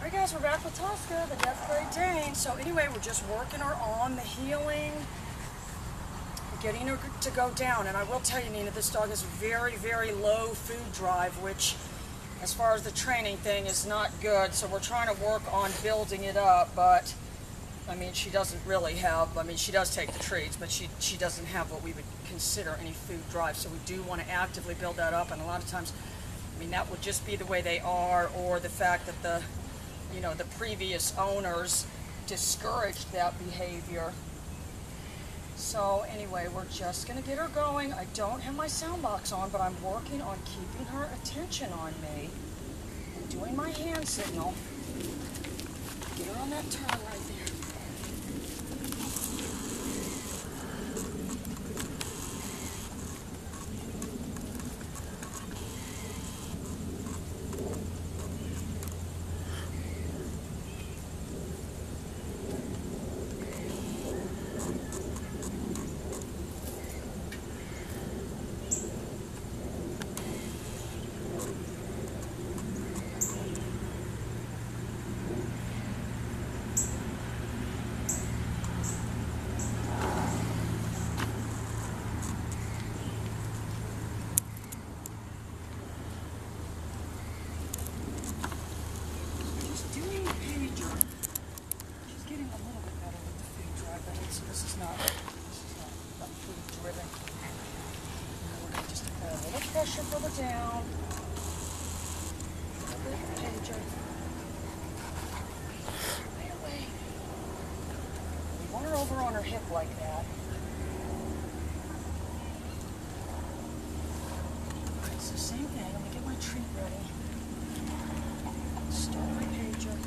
Alright guys, we're back with Tosca, the Deaf Great Dane. So anyway, we're just working her on the healing, getting her to go down. And I will tell you, Nina, this dog has very, very low food drive, which as far as the training thing is not good. So we're trying to work on building it up, but I mean, she doesn't really have, I mean, she does take the treats, but she doesn't have what we would consider any food drive. So we do want to actively build that up, and a lot of times, I mean, that would just be the way they are, or the fact that the previous owners discouraged that behavior. So anyway, we're just going to get her going. I don't have my sound box on, but I'm working on keeping her attention on me and doing my hand signal. Get her on that turn right there. This is not food driven. We're going to just apply a little pressure further down. A little bit of pager. Right away. We want her over on her hip like that. Alright, so same thing. Let me get my treat ready. Start my pager.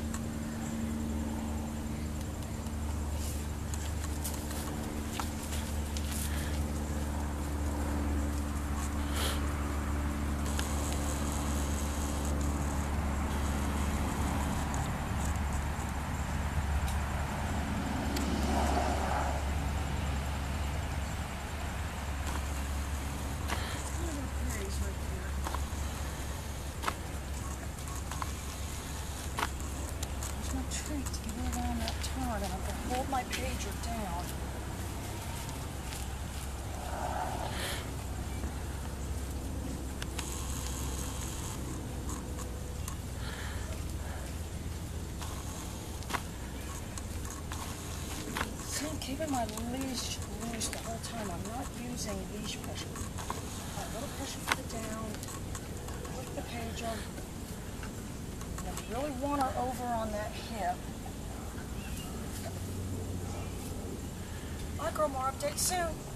Treat to get her around that turn, and I'm going to hold my pager down. See, I'm keeping my leash loose the whole time. I'm not using leash pressure. A little pressure further down. Click the pager. I really want her over on that hip. Micro, more updates soon.